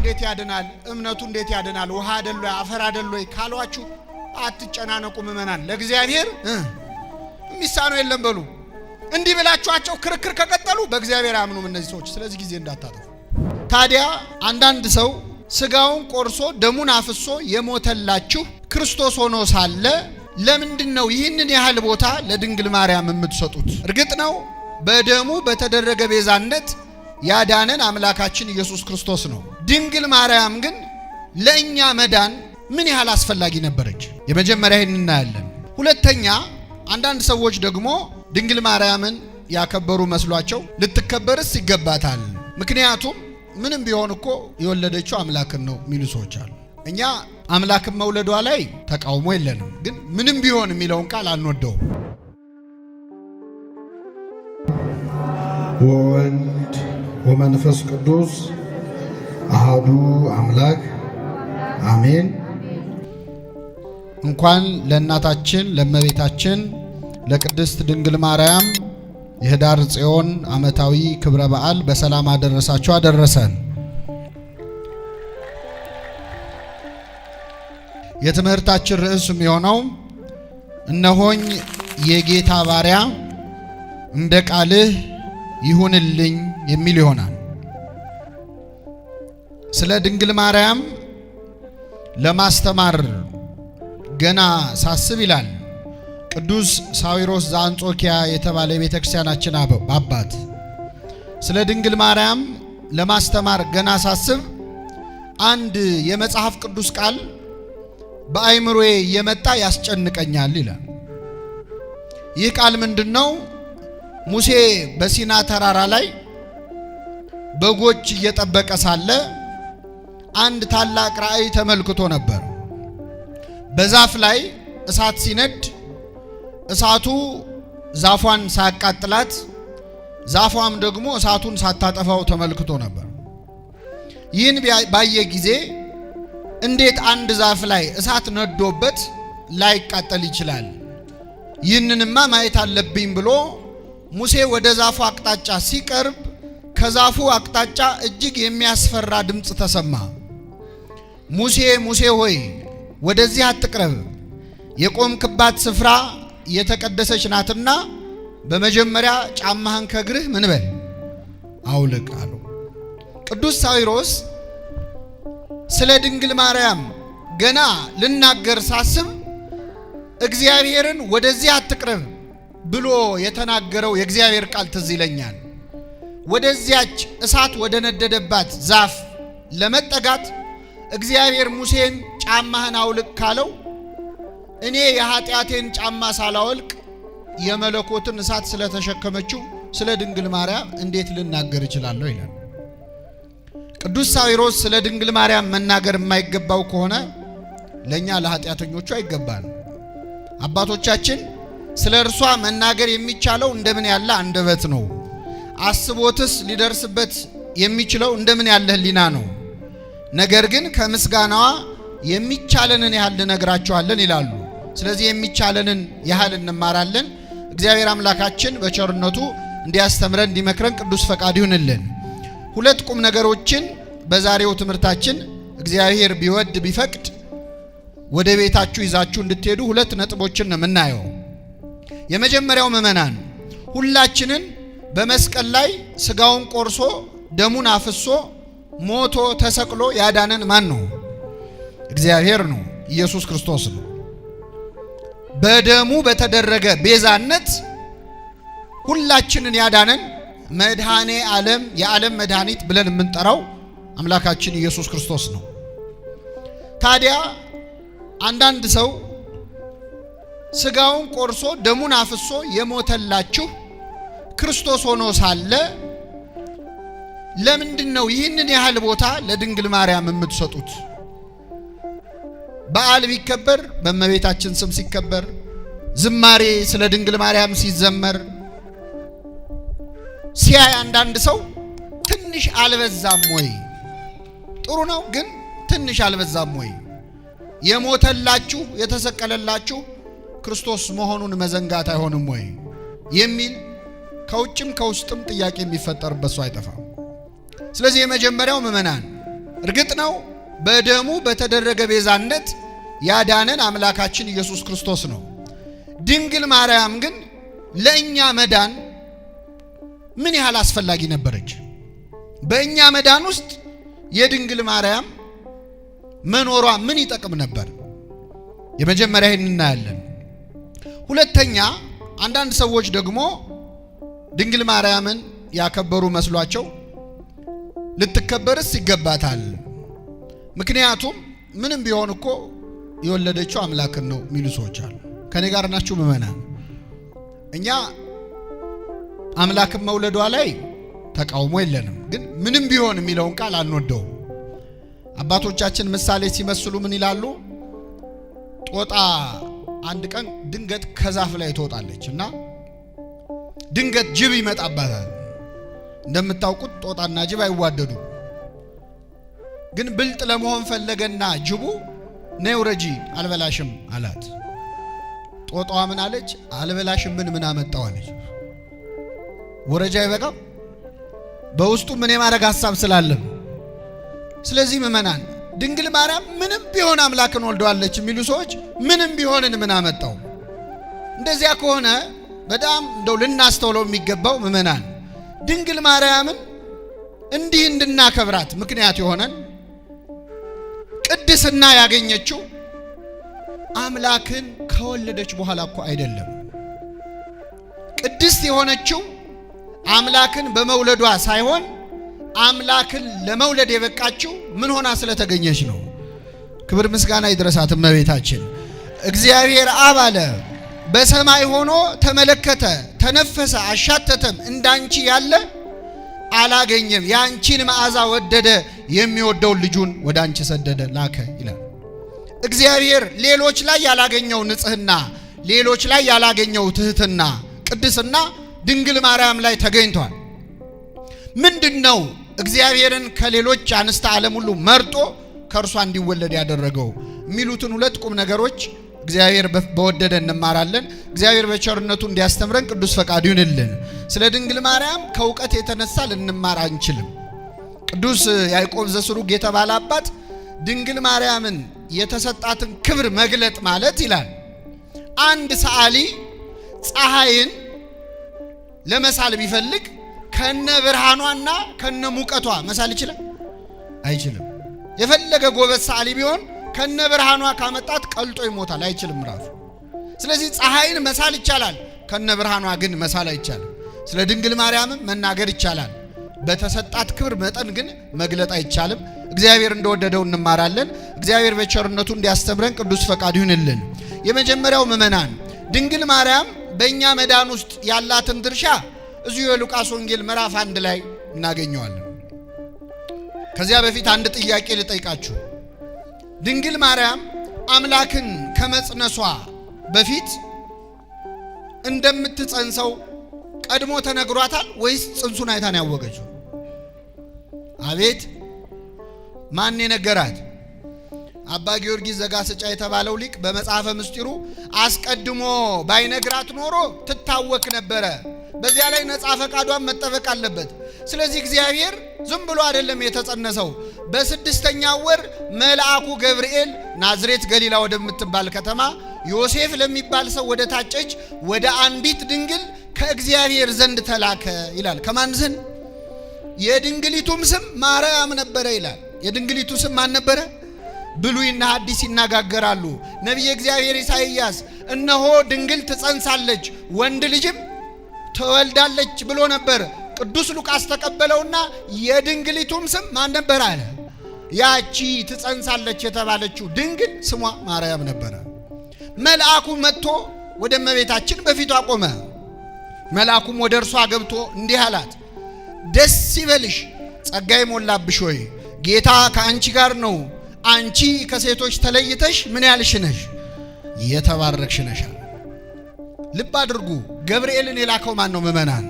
እንዴት ያድናል? እምነቱ እንዴት ያድናል? ውሃ አይደል ወይ አፈር አይደል ወይ ካሏችሁ አትጨናነቁ ምእመናን። ለእግዚአብሔር የሚሳነው የለም በሉ። እንዲህ ብላችኋቸው ክርክር ከቀጠሉ በእግዚአብሔር አያምኑም እነዚህ ሰዎች። ስለዚህ ጊዜ እንዳታጠፉ። ታዲያ አንዳንድ ሰው ስጋውን ቆርሶ ደሙን አፍሶ የሞተላችሁ ክርስቶስ ሆኖ ሳለ ለምንድነው ይህንን ያህል ቦታ ለድንግል ማርያም የምትሰጡት? እርግጥ ነው በደሙ በተደረገ ቤዛነት ያዳነን አምላካችን ኢየሱስ ክርስቶስ ነው። ድንግል ማርያም ግን ለእኛ መዳን ምን ያህል አስፈላጊ ነበረች? የመጀመሪያ ይህን እናያለን። ሁለተኛ አንዳንድ ሰዎች ደግሞ ድንግል ማርያምን ያከበሩ መስሏቸው ልትከበርስ ይገባታል፣ ምክንያቱም ምንም ቢሆን እኮ የወለደችው አምላክን ነው የሚሉ ሰዎች አሉ። እኛ አምላክን መውለዷ ላይ ተቃውሞ የለንም፣ ግን ምንም ቢሆን የሚለውን ቃል አንወደውም። ወወልድ ወመንፈስ ቅዱስ አሐዱ አምላክ አሜን። እንኳን ለእናታችን ለእመቤታችን ለቅድስት ድንግል ማርያም የኅዳር ጽዮን ዓመታዊ ክብረ በዓል በሰላም አደረሳችሁ አደረሰን። የትምህርታችን ርዕስ የሚሆነው እነሆኝ የጌታ ባሪያ እንደ ቃልህ ይሁንልኝ የሚል ይሆናል። ስለ ድንግል ማርያም ለማስተማር ገና ሳስብ ይላል ቅዱስ ሳዊሮስ ዘአንጾኪያ የተባለ የቤተክርስቲያናችን አባት፣ ስለ ድንግል ማርያም ለማስተማር ገና ሳስብ አንድ የመጽሐፍ ቅዱስ ቃል በአይምሮዬ የመጣ ያስጨንቀኛል ይላል። ይህ ቃል ምንድነው? ሙሴ በሲና ተራራ ላይ በጎች እየጠበቀ ሳለ አንድ ታላቅ ራእይ ተመልክቶ ነበር። በዛፍ ላይ እሳት ሲነድ እሳቱ ዛፏን ሳያቃጥላት ዛፏም ደግሞ እሳቱን ሳታጠፋው ተመልክቶ ነበር። ይህን ባየ ጊዜ እንዴት አንድ ዛፍ ላይ እሳት ነዶበት ላይቃጠል ይችላል? ይህንንማ ማየት አለብኝ ብሎ ሙሴ ወደ ዛፉ አቅጣጫ ሲቀርብ ከዛፉ አቅጣጫ እጅግ የሚያስፈራ ድምፅ ተሰማ። ሙሴ ሙሴ ሆይ ወደዚህ አትቅረብ፣ የቆምክባት ስፍራ የተቀደሰች ናትና በመጀመሪያ ጫማህን ከእግርህ ምን በል አውልቅ አለው። ቅዱስ ሳዊሮስ ስለ ድንግል ማርያም ገና ልናገር ሳስብ እግዚአብሔርን ወደዚህ አትቅረብ ብሎ የተናገረው የእግዚአብሔር ቃል ትዝ ይለኛል። ወደዚያች እሳት ወደ ነደደባት ዛፍ ለመጠጋት እግዚአብሔር ሙሴን ጫማህን አውልቅ ካለው እኔ የኃጢአቴን ጫማ ሳላወልቅ የመለኮትን እሳት ስለተሸከመችው ስለ ድንግል ማርያም እንዴት ልናገር እችላለሁ ይላል። ቅዱስ ሳዊሮስ ስለ ድንግል ማርያም መናገር የማይገባው ከሆነ ለኛ ለኃጢአተኞቹ አይገባል። አባቶቻችን ስለ እርሷ መናገር የሚቻለው እንደምን ያለ አንደበት ነው? አስቦትስ ሊደርስበት የሚችለው እንደምን ያለ ሕሊና ነው? ነገር ግን ከምስጋናዋ የሚቻለንን ያህል ልነግራችኋለን ይላሉ። ስለዚህ የሚቻለንን ያህል እንማራለን። እግዚአብሔር አምላካችን በቸርነቱ እንዲያስተምረን እንዲመክረን ቅዱስ ፈቃድ ይሁንልን። ሁለት ቁም ነገሮችን በዛሬው ትምህርታችን እግዚአብሔር ቢወድ ቢፈቅድ ወደ ቤታችሁ ይዛችሁ እንድትሄዱ ሁለት ነጥቦችን ነው የምናየው። የመጀመሪያው ምእመናን ሁላችንን በመስቀል ላይ ስጋውን ቆርሶ ደሙን አፍሶ ሞቶ ተሰቅሎ ያዳነን ማን ነው? እግዚአብሔር ነው፣ ኢየሱስ ክርስቶስ ነው። በደሙ በተደረገ ቤዛነት ሁላችንን ያዳነን መድኃኔ ዓለም የዓለም መድኃኒት ብለን የምንጠራው አምላካችን ኢየሱስ ክርስቶስ ነው። ታዲያ አንዳንድ ሰው ስጋውን ቆርሶ ደሙን አፍሶ የሞተላችሁ ክርስቶስ ሆኖ ሳለ ለምንድነው ይህንን ያህል ቦታ ለድንግል ማርያም የምትሰጡት? በዓል ቢከበር በእመቤታችን ስም ሲከበር፣ ዝማሬ ስለ ድንግል ማርያም ሲዘመር ሲያይ አንዳንድ ሰው ትንሽ አልበዛም ወይ? ጥሩ ነው፣ ግን ትንሽ አልበዛም ወይ? የሞተላችሁ የተሰቀለላችሁ ክርስቶስ መሆኑን መዘንጋት አይሆንም ወይ የሚል ከውጭም ከውስጥም ጥያቄ የሚፈጠርበት ሰው አይጠፋም። ስለዚህ የመጀመሪያው ምእመናን እርግጥ ነው በደሙ በተደረገ ቤዛነት ያዳነን አምላካችን ኢየሱስ ክርስቶስ ነው። ድንግል ማርያም ግን ለእኛ መዳን ምን ያህል አስፈላጊ ነበረች? በእኛ መዳን ውስጥ የድንግል ማርያም መኖሯ ምን ይጠቅም ነበር? የመጀመሪያ ይህን እናያለን። ሁለተኛ አንዳንድ ሰዎች ደግሞ ድንግል ማርያምን ያከበሩ መስሏቸው ልትከበርስ ይገባታል፣ ምክንያቱም ምንም ቢሆን እኮ የወለደችው አምላክን ነው የሚሉ ሰዎች አሉ። ከኔ ጋር ናችሁ ምእመናን? እኛ አምላክን መውለዷ ላይ ተቃውሞ የለንም፣ ግን ምንም ቢሆን የሚለውን ቃል አንወደውም። አባቶቻችን ምሳሌ ሲመስሉ ምን ይላሉ? ጦጣ አንድ ቀን ድንገት ከዛፍ ላይ ትወጣለች እና ድንገት ጅብ ይመጣባታል። እንደምታውቁት ጦጣና ጅብ አይዋደዱ። ግን ብልጥ ለመሆን ፈለገና ጅቡ ነይ ውረጂ አልበላሽም አላት። ጦጣዋ ምን አለች? አልበላሽም ምን አመጣው አለች። ወረጃ አይበቃም? በውስጡ ምን የማድረግ ሐሳብ ስላለ። ስለዚህ ምእመናን ድንግል ማርያም ምንም ቢሆን አምላክን ወልደዋለች የሚሉ ሰዎች ምንም ቢሆንን ምን አመጣው? እንደዚያ ከሆነ በጣም እንደው ልናስተውለው የሚገባው ምእመናን ድንግል ማርያምን እንዲህ እንድናከብራት ምክንያት የሆነን ቅድስና ያገኘችው አምላክን ከወለደች በኋላ እኮ አይደለም። ቅድስት የሆነችው አምላክን በመውለዷ ሳይሆን አምላክን ለመውለድ የበቃችው ምን ሆና ስለተገኘች ነው። ክብር ምስጋና ይድረሳት እመቤታችን። እግዚአብሔር አብ አለ በሰማይ ሆኖ ተመለከተ፣ ተነፈሰ፣ አሻተተም፣ እንዳንቺ ያለ አላገኘም፣ ያንቺን መዓዛ ወደደ፣ የሚወደውን ልጁን ወደ አንቺ ሰደደ ላከ ይላል። እግዚአብሔር ሌሎች ላይ ያላገኘው ንጽህና፣ ሌሎች ላይ ያላገኘው ትህትና፣ ቅድስና ድንግል ማርያም ላይ ተገኝቷል። ምንድነው እግዚአብሔርን ከሌሎች አንስተ ዓለም ሁሉ መርጦ ከእርሷ እንዲወለድ ያደረገው የሚሉትን ሁለት ቁም ነገሮች እግዚአብሔር በወደደ እንማራለን። እግዚአብሔር በቸርነቱ እንዲያስተምረን ቅዱስ ፈቃዱ ይሁንልን። ስለ ድንግል ማርያም ከእውቀት የተነሳ ልንማር አንችልም። ቅዱስ ያዕቆብ ዘስሩግ የተባለ አባት ድንግል ማርያምን የተሰጣትን ክብር መግለጥ ማለት ይላል አንድ ሰዓሊ ፀሐይን ለመሳል ቢፈልግ ከነ ብርሃኗና ከነ ሙቀቷ መሳል ይችላል? አይችልም። የፈለገ ጎበዝ ሰዓሊ ቢሆን ከነ ብርሃኗ ካመጣት ቀልጦ ይሞታል፣ አይችልም ራሱ። ስለዚህ ፀሐይን መሳል ይቻላል፣ ከነ ብርሃኗ ግን መሳል አይቻልም። ስለ ድንግል ማርያምም መናገር ይቻላል፣ በተሰጣት ክብር መጠን ግን መግለጥ አይቻልም። እግዚአብሔር እንደወደደው እንማራለን። እግዚአብሔር በቸርነቱ እንዲያስተምረን ቅዱስ ፈቃዱ ይሁንልን። የመጀመሪያው ምእመናን ድንግል ማርያም በእኛ መዳን ውስጥ ያላትን ድርሻ እዚሁ የሉቃስ ወንጌል ምዕራፍ 1 ላይ እናገኘዋለን። ከዚያ በፊት አንድ ጥያቄ ልጠይቃችሁ። ድንግል ማርያም አምላክን ከመጽነሷ በፊት እንደምትጸንሰው ቀድሞ ተነግሯታል ወይስ ጽንሱን አይታ ነው ያወቀችው? አቤት ማን የነገራት? አባ ጊዮርጊስ ዘጋስጫ የተባለው ሊቅ በመጽሐፈ ምስጢሩ አስቀድሞ ባይነግራት ኖሮ ትታወክ ነበረ። በዚያ ላይ ነፃ ፈቃዷን መጠበቅ አለበት። ስለዚህ እግዚአብሔር ዝም ብሎ አይደለም የተጸነሰው። በስድስተኛው ወር መልአኩ ገብርኤል ናዝሬት ገሊላ ወደምትባል ከተማ ዮሴፍ ለሚባል ሰው ወደ ታጨች ወደ አንዲት ድንግል ከእግዚአብሔር ዘንድ ተላከ ይላል። ከማን ዘንድ? የድንግሊቱም ስም ማርያም ነበረ ይላል። የድንግሊቱ ስም ማን ነበረ? ብሉይና ሐዲስ ይነጋገራሉ። ነቢየ እግዚአብሔር ኢሳይያስ እነሆ ድንግል ትጸንሳለች ወንድ ልጅም ትወልዳለች ብሎ ነበር። ቅዱስ ሉቃስ ተቀበለውና የድንግሊቱም ስም ማን ነበር አለ? ያቺ ትጸንሳለች የተባለችው ድንግል ስሟ ማርያም ነበረ። መልአኩ መጥቶ ወደ እመቤታችን በፊቷ ቆመ። መልአኩም ወደ እርሷ ገብቶ እንዲህ አላት፣ ደስ ይበልሽ ጸጋ የሞላብሽ ሆይ ጌታ ከአንቺ ጋር ነው። አንቺ ከሴቶች ተለይተሽ ምን ያልሽ ነሽ? የተባረክሽ ነሽ። ልብ አድርጉ፣ ገብርኤልን የላከው ማን ነው? ምእመናን፣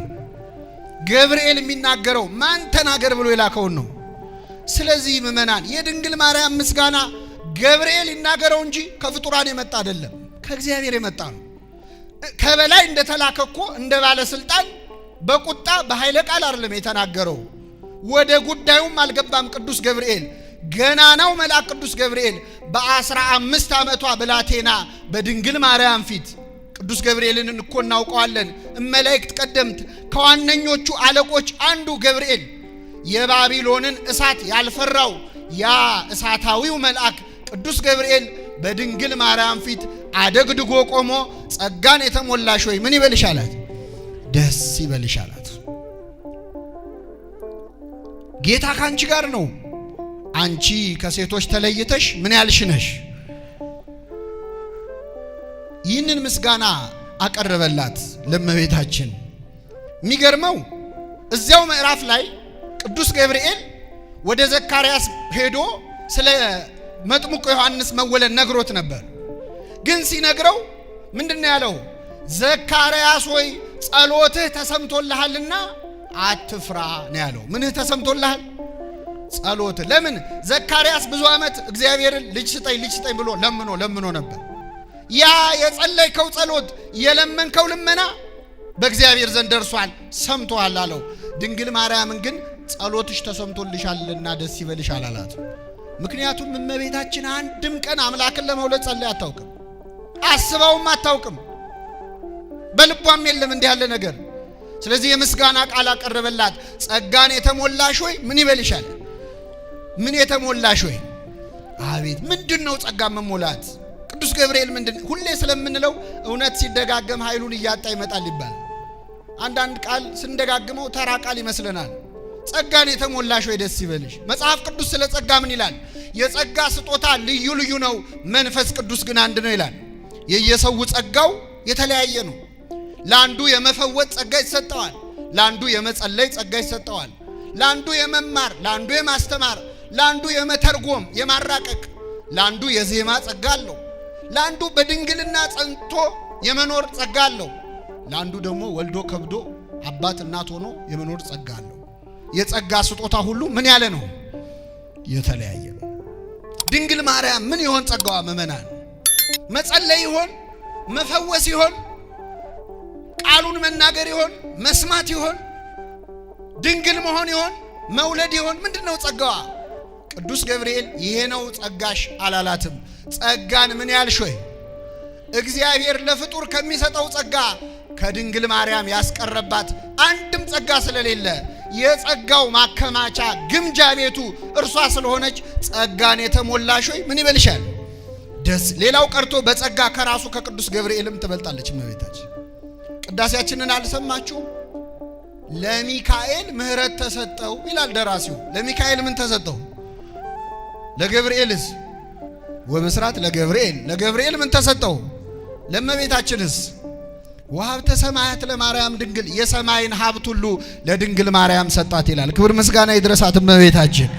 ገብርኤል የሚናገረው ማን ተናገር ብሎ የላከውን ነው። ስለዚህ ምእመናን የድንግል ማርያም ምስጋና ገብርኤል ይናገረው እንጂ ከፍጡራን የመጣ አይደለም፣ ከእግዚአብሔር የመጣ ነው። ከበላይ እንደተላከ እኮ እንደ ባለስልጣን በቁጣ በኃይለ ቃል አይደለም የተናገረው። ወደ ጉዳዩም አልገባም ቅዱስ ገብርኤል። ገናናው መልአክ ቅዱስ ገብርኤል በ15 ዓመቷ ብላቴና በድንግል ማርያም ፊት ቅዱስ ገብርኤልን እኮ እናውቀዋለን። መላእክት ቀደምት ከዋነኞቹ አለቆች አንዱ ገብርኤል የባቢሎንን እሳት ያልፈራው ያ እሳታዊው መልአክ ቅዱስ ገብርኤል በድንግል ማርያም ፊት አደግድጎ ቆሞ ጸጋን የተሞላሽ ሆይ ምን ይበልሽ አላት? ደስ ይበልሽ አላት። ጌታ ካንቺ ጋር ነው፣ አንቺ ከሴቶች ተለይተሽ ምን ያልሽ ነሽ? ይህንን ምስጋና አቀረበላት ለእመቤታችን። የሚገርመው እዚያው ምዕራፍ ላይ ቅዱስ ገብርኤል ወደ ዘካርያስ ሄዶ ስለ መጥምቁ ዮሐንስ መወለድ ነግሮት ነበር። ግን ሲነግረው ምንድነው ያለው? ዘካርያስ ሆይ ጸሎትህ ተሰምቶልሃልና አትፍራ ነው ያለው። ምንህ ተሰምቶልሃል? ጸሎት። ለምን? ዘካርያስ ብዙ ዓመት እግዚአብሔርን ልጅ ስጠኝ ብሎ ለምኖ ነበር። ያ የጸለይከው ጸሎት የለመንከው ልመና በእግዚአብሔር ዘንድ ደርሷል፣ ሰምቶሃል አለው። ድንግል ማርያምን ግን ጸሎትሽ ተሰምቶልሻልና ደስ ይበልሽ አላላት። ምክንያቱም እመቤታችን አንድም ቀን አምላክን ለመውለድ ጸልያ አታውቅም፣ አስባውም አታውቅም፣ በልቧም የለም እንዲህ ያለ ነገር። ስለዚህ የምስጋና ቃል አቀረበላት። ጸጋን የተሞላሽ ሆይ ምን ይበልሻል? ምን የተሞላሽ ሆይ። አቤት ምንድነው ጸጋ መሞላት? ቅዱስ ገብርኤል ምንድን ሁሌ ስለምንለው እውነት ሲደጋገም ኃይሉን እያጣ ይመጣል ይባላል። አንዳንድ ቃል ስንደጋግመው ተራ ቃል ይመስለናል። ጸጋን የተሞላሽ ሆይ ደስ ይበልሽ። መጽሐፍ ቅዱስ ስለ ጸጋ ምን ይላል? የጸጋ ስጦታ ልዩ ልዩ ነው፣ መንፈስ ቅዱስ ግን አንድ ነው ይላል። የየሰው ጸጋው የተለያየ ነው። ለአንዱ የመፈወጥ ጸጋ ይሰጠዋል፣ ለአንዱ የመጸለይ ጸጋ ይሰጠዋል፣ ለአንዱ የመማር፣ ለአንዱ የማስተማር፣ ለአንዱ የመተርጎም የማራቀቅ፣ ለአንዱ የዜማ ጸጋ አለው፣ ለአንዱ በድንግልና ጸንቶ የመኖር ጸጋ አለው፣ ለአንዱ ደግሞ ወልዶ ከብዶ አባት እናት ሆኖ የመኖር ጸጋ አለው። የጸጋ ስጦታ ሁሉ ምን ያለ ነው? የተለያየ ነው። ድንግል ማርያም ምን ይሆን ጸጋዋ? መመናን መጸለይ ይሆን? መፈወስ ይሆን? ቃሉን መናገር ይሆን? መስማት ይሆን? ድንግል መሆን ይሆን? መውለድ ይሆን? ምንድነው ጸጋዋ? ቅዱስ ገብርኤል ይሄ ነው ጸጋሽ አላላትም። ጸጋን ምን ያልሽ ሆይ እግዚአብሔር ለፍጡር ከሚሰጠው ጸጋ ከድንግል ማርያም ያስቀረባት አንድም ጸጋ ስለሌለ የጸጋው ማከማቻ ግምጃ ቤቱ እርሷ ስለሆነች ጸጋን የተሞላሽ ሆይ ምን ይበልሻል? ደስ። ሌላው ቀርቶ በጸጋ ከራሱ ከቅዱስ ገብርኤልም ትበልጣለች እመቤታችን። ቅዳሴያችንን አልሰማችሁ? ለሚካኤል ምሕረት ተሰጠው ይላል ደራሲው። ለሚካኤል ምን ተሰጠው? ለገብርኤልስ ወብስራት ለገብርኤል። ለገብርኤል ምን ተሰጠው? ለእመቤታችንስ ወሀብተ ሰማያት ለማርያም ድንግል፣ የሰማይን ሀብት ሁሉ ለድንግል ማርያም ሰጣት ይላል። ክብር ምስጋና ይድረሳት እመቤታችን።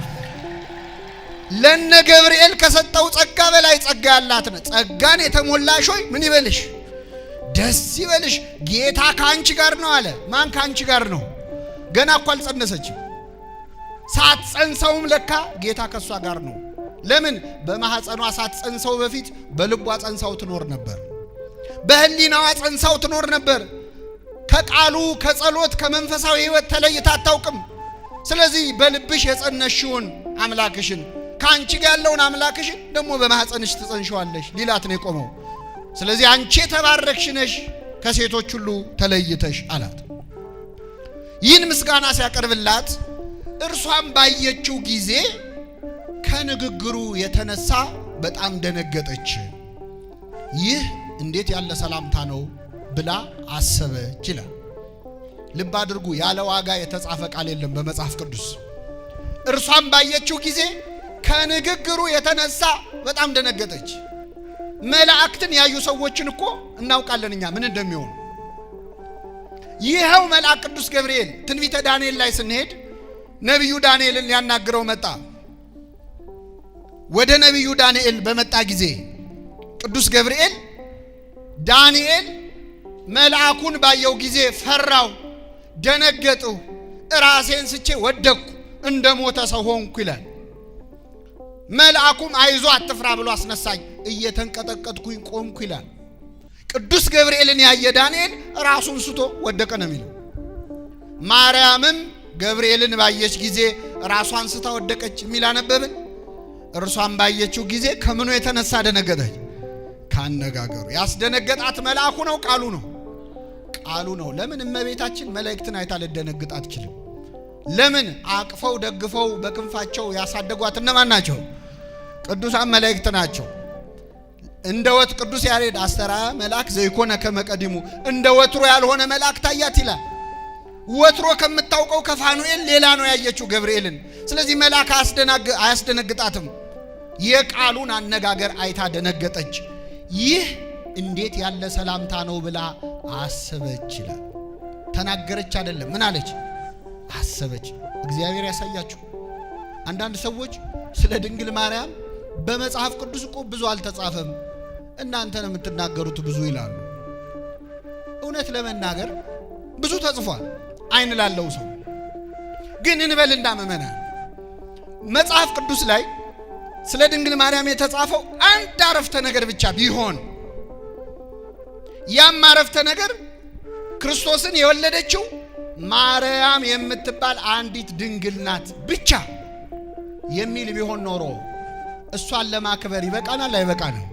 ለነ ገብርኤል ከሰጠው ጸጋ በላይ ጸጋ ያላት ነው። ጸጋን የተሞላሽ ሆይ ምን ይበልሽ? ደስ ይበልሽ፣ ጌታ ካንቺ ጋር ነው አለ። ማን ካንቺ ጋር ነው? ገና እኮ አልጸነሰችም። ሳትጸንሰውም ለካ ጌታ ከሷ ጋር ነው። ለምን? በማህፀኗ ሳትጸንሰው በፊት በልቧ ጸንሳው ትኖር ነበር። በህሊናዋ ጸንሳው ትኖር ነበር። ከቃሉ ከጸሎት ከመንፈሳዊ ህይወት ተለይታ አታውቅም። ስለዚህ በልብሽ የጸነሽውን አምላክሽን ካንቺ ጋር ያለውን አምላክሽን ደግሞ በማህፀንሽ ትጸንሽዋለሽ ሊላት ነው የቆመው። ስለዚህ አንቺ የተባረክሽ ነሽ ከሴቶች ሁሉ ተለይተሽ አላት። ይህን ምስጋና ሲያቀርብላት እርሷም ባየችው ጊዜ ከንግግሩ የተነሳ በጣም ደነገጠች። ይህ እንዴት ያለ ሰላምታ ነው ብላ አሰበች ይላል። ልብ አድርጉ፣ ያለ ዋጋ የተጻፈ ቃል የለም በመጽሐፍ ቅዱስ። እርሷም ባየችው ጊዜ ከንግግሩ የተነሳ በጣም ደነገጠች። መላእክትን ያዩ ሰዎችን እኮ እናውቃለን እኛ ምን እንደሚሆኑ። ይኸው መልአክ ቅዱስ ገብርኤል ትንቢተ ዳንኤል ላይ ስንሄድ ነቢዩ ዳንኤልን ሊያናግረው መጣ። ወደ ነቢዩ ዳንኤል በመጣ ጊዜ ቅዱስ ገብርኤል ዳንኤል መልአኩን ባየው ጊዜ ፈራው፣ ደነገጥሁ፣ ራሴን ስቼ ወደቅኩ፣ እንደ ሞተ ሰው ሆንኩ ይላል። መልአኩም አይዞ አትፍራ ብሎ አስነሳኝ፣ እየተንቀጠቀጥኩኝ ቆምኩ ይላል። ቅዱስ ገብርኤልን ያየ ዳንኤል ራሱን ስቶ ወደቀ ነው የሚለው። ማርያምም ገብርኤልን ባየች ጊዜ ራሷን ስታ ወደቀች የሚል አነበብን። እርሷን ባየችው ጊዜ ከምኑ የተነሳ ደነገጠች? ካነጋገሩ። ያስደነገጣት መልአኩ ነው ቃሉ ነው? ቃሉ ነው። ለምን እመቤታችን መላእክትን አይታ ልደነግጥ አትችልም? ለምን አቅፈው ደግፈው በክንፋቸው ያሳደጓት እነማን ናቸው? ቅዱሳን መላእክት ናቸው። እንደ ወት ቅዱስ ያሬድ አስተርአየ መልአክ ዘይኮነ ከመቀዲሙ፣ እንደ ወትሮ ያልሆነ መልአክ ታያት ይላል። ወትሮ ከምታውቀው ከፋኑኤል ሌላ ነው ያየችው ገብርኤልን። ስለዚህ መልአክ አያስደነግጣትም። የቃሉን አነጋገር አይታ ደነገጠች። ይህ እንዴት ያለ ሰላምታ ነው ብላ አሰበች ይላል። ተናገረች አይደለም። ምን አለች? አሰበች። እግዚአብሔር ያሳያችሁ። አንዳንድ ሰዎች ስለ ድንግል ማርያም በመጽሐፍ ቅዱስ እኮ ብዙ አልተጻፈም፣ እናንተ ነው የምትናገሩት ብዙ ይላሉ። እውነት ለመናገር ብዙ ተጽፏል አይን ላለው ሰው። ግን እንበልና ምእመናን መጽሐፍ ቅዱስ ላይ ስለ ድንግል ማርያም የተጻፈው አንድ አረፍተ ነገር ብቻ ቢሆን ያም አረፍተ ነገር ክርስቶስን የወለደችው ማርያም የምትባል አንዲት ድንግል ናት ብቻ የሚል ቢሆን ኖሮ እሷን ለማክበር ይበቃናል አይበቃንም?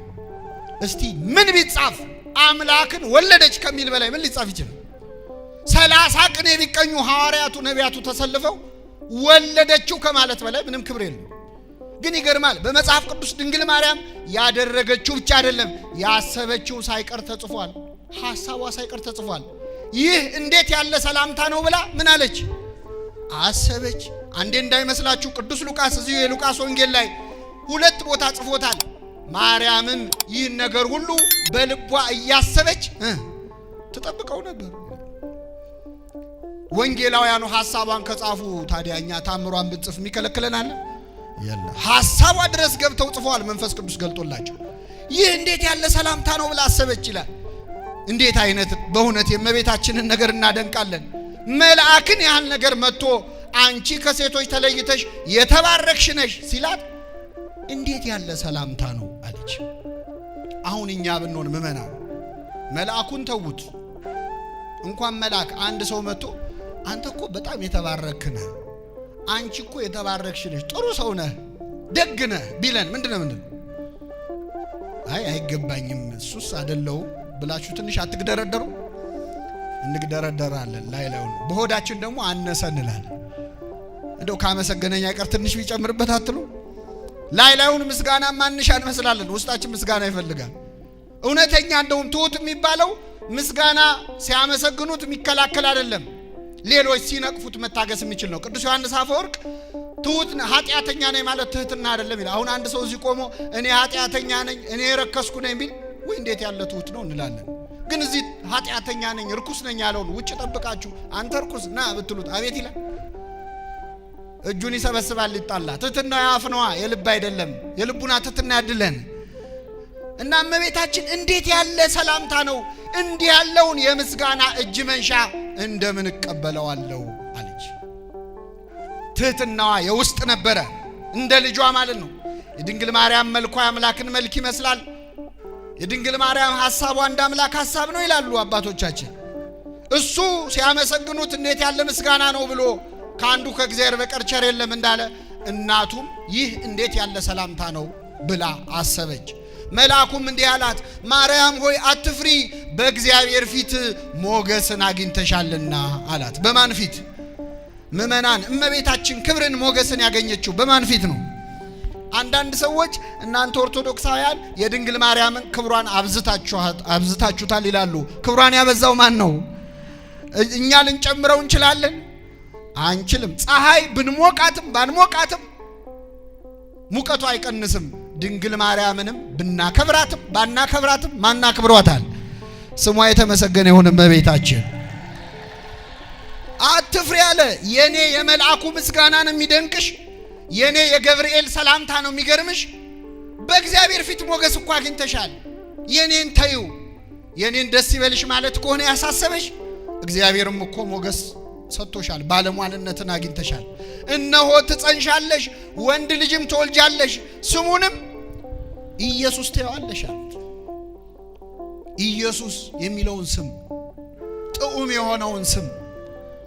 እስቲ ምን ቢጻፍ አምላክን ወለደች ከሚል በላይ ምን ሊጻፍ ይችላል? 30 ቅኔ ቢቀኙ ሐዋርያቱ ነቢያቱ ተሰልፈው ወለደችው ከማለት በላይ ምንም ክብር የለም። ግን ይገርማል። በመጽሐፍ ቅዱስ ድንግል ማርያም ያደረገችው ብቻ አይደለም ያሰበችው ሳይቀር ተጽፏል። ሐሳቧ ሳይቀር ተጽፏል። ይህ እንዴት ያለ ሰላምታ ነው ብላ ምን አለች? አሰበች። አንዴ እንዳይመስላችሁ ቅዱስ ሉቃስ እዚሁ የሉቃስ ወንጌል ላይ 2 ቦታ ጽፎታል። ማርያምም ይህን ነገር ሁሉ በልቧ እያሰበች ተጠብቀው ነበር። ወንጌላውያኑ ሐሳቧን ከጻፉ ታዲያ እኛ ታምሯን ብንጽፍ የሚከለክለናል? የለ። ሐሳቧ ድረስ ገብተው ጽፈዋል፣ መንፈስ ቅዱስ ገልጦላቸው። ይህ እንዴት ያለ ሰላምታ ነው ብላ አሰበች ይላል። እንዴት አይነት በእውነት የእመቤታችንን ነገር እናደንቃለን። መልአክን ያህል ነገር መጥቶ አንቺ ከሴቶች ተለይተሽ የተባረክሽ ነሽ ሲላት እንዴት ያለ ሰላምታ ነው አለች። አሁን እኛ ብንሆን ምእመናን መልአኩን ተውት፣ እንኳን መልአክ አንድ ሰው መጥቶ አንተ እኮ በጣም የተባረክ ነህ፣ አንቺ እኮ የተባረክሽ ነሽ፣ ጥሩ ሰው ነህ፣ ደግ ነህ ቢለን ምንድነው? አይ አይገባኝም እሱስ አይደለው ብላችሁ ትንሽ አትግደረደሩ? እንግደረደራለን። ላይ በሆዳችን ደግሞ አነሰ እንላለን። እንደው ካመሰገነኛ አይቀር ትንሽ ቢጨምርበት አትሉ? ላይላዩን ምስጋና ማንሻ እንመስላለን። ውስጣችን ምስጋና ይፈልጋል። እውነተኛ እንደውም ትሁት የሚባለው ምስጋና ሲያመሰግኑት የሚከላከል አይደለም፣ ሌሎች ሲነቅፉት መታገስ የሚችል ነው። ቅዱስ ዮሐንስ አፈወርቅ ትሁት ኃጢአተኛ ነኝ ማለት ትህትና አይደለም ይላል። አሁን አንድ ሰው እዚህ ቆሞ እኔ ኃጢአተኛ ነኝ እኔ የረከስኩ ነኝ ቢል ወይ እንዴት ያለ ትሁት ነው እንላለን። ግን እዚህ ኃጢአተኛ ነኝ ርኩስ ነኝ ያለውን ውጭ ጠብቃችሁ አንተ ርኩስ ና ብትሉት አቤት ይላል። እጁን ይሰበስባል ይጣላ። ትህትና ያፍነዋ የልብ አይደለም። የልቡና ትህትና ያድለን። እና እመቤታችን እንዴት ያለ ሰላምታ ነው! እንዲህ ያለውን የምስጋና እጅ መንሻ እንደምን እቀበለዋለሁ አለች። ትህትናዋ የውስጥ ነበረ፣ እንደ ልጇ ማለት ነው። የድንግል ማርያም መልኳ የአምላክን መልክ ይመስላል። የድንግል ማርያም ሐሳቧ እንደ አምላክ ሐሳብ ነው ይላሉ አባቶቻችን። እሱ ሲያመሰግኑት እንዴት ያለ ምስጋና ነው ብሎ ከአንዱ ከእግዚአብሔር በቀር ቸር የለም እንዳለ እናቱም ይህ እንዴት ያለ ሰላምታ ነው ብላ አሰበች። መልአኩም እንዲህ አላት፣ ማርያም ሆይ አትፍሪ፣ በእግዚአብሔር ፊት ሞገስን አግኝተሻልና አላት። በማን ፊት? ምእመናን፣ እመቤታችን ክብርን ሞገስን ያገኘችው በማን ፊት ነው? አንዳንድ ሰዎች እናንተ ኦርቶዶክሳውያን የድንግል ማርያምን ክብሯን አብዝታችሁታል ይላሉ። ክብሯን ያበዛው ማን ነው? እኛ ልንጨምረው እንችላለን? አንችልም። ፀሐይ ብንሞቃትም ባንሞቃትም ሙቀቱ አይቀንስም። ድንግል ማርያምንም ብናከብራትም ባናከብራትም ማናከብሯታል? ስሟ የተመሰገነ ይሁን እመቤታችን። አትፍሪ አለ። የኔ የመልአኩ ምስጋና ነው የሚደንቅሽ፣ የኔ የገብርኤል ሰላምታ ነው የሚገርምሽ። በእግዚአብሔር ፊት ሞገስ እኮ አግኝተሻል። የኔን ተዩ፣ የኔን ደስ ይበልሽ ማለት ከሆነ ያሳሰበሽ፣ እግዚአብሔርም እኮ ሞገስ ሰጥቶሻል። ባለሟልነትን አግኝተሻል። እነሆ ትጸንሻለሽ፣ ወንድ ልጅም ትወልጃለሽ፣ ስሙንም ኢየሱስ ትይዋለሽ አሉት። ኢየሱስ የሚለውን ስም ጥዑም የሆነውን ስም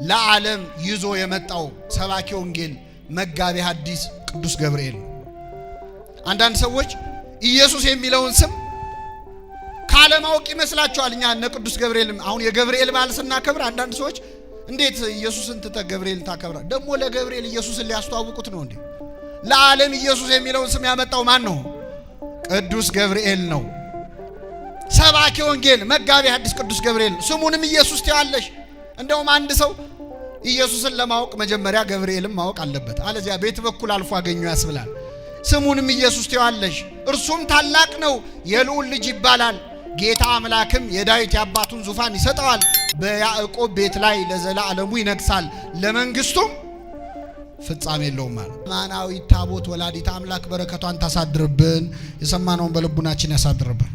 ለዓለም ይዞ የመጣው ሰባኪ ወንጌል መጋቤ ሐዲስ ቅዱስ ገብርኤል ነው። አንዳንድ ሰዎች ኢየሱስ የሚለውን ስም ካለማወቅ ይመስላችኋል። እኛ እነ ቅዱስ ገብርኤልም አሁን የገብርኤል በዓል ስናከብር አንዳንድ ሰዎች እንዴት ኢየሱስን ትተህ ገብርኤል ታከብራ? ደግሞ ለገብርኤል ኢየሱስን ሊያስተዋውቁት ነው እንዴ? ለዓለም ኢየሱስ የሚለውን ስም ያመጣው ማን ነው? ቅዱስ ገብርኤል ነው። ሰባኪ ወንጌል መጋቢ ሐዲስ ቅዱስ ገብርኤል ነው። ስሙንም ኢየሱስ ትያለሽ። እንደውም አንድ ሰው ኢየሱስን ለማወቅ መጀመሪያ ገብርኤልን ማወቅ አለበት። አለዚያ ቤት በኩል አልፎ አገኘው ያስብላል። ስሙንም ኢየሱስ ትያለሽ፣ እርሱም ታላቅ ነው፣ የልዑል ልጅ ይባላል። ጌታ አምላክም የዳዊት የአባቱን ዙፋን ይሰጠዋል፣ በያዕቆብ ቤት ላይ ለዘላለሙ ይነግሳል፣ ለመንግስቱም ፍጻሜ የለውም ማለት። ማናዊ ታቦት ወላዲተ አምላክ በረከቷን ታሳድርብን፣ የሰማነውን በልቡናችን ያሳድርብን።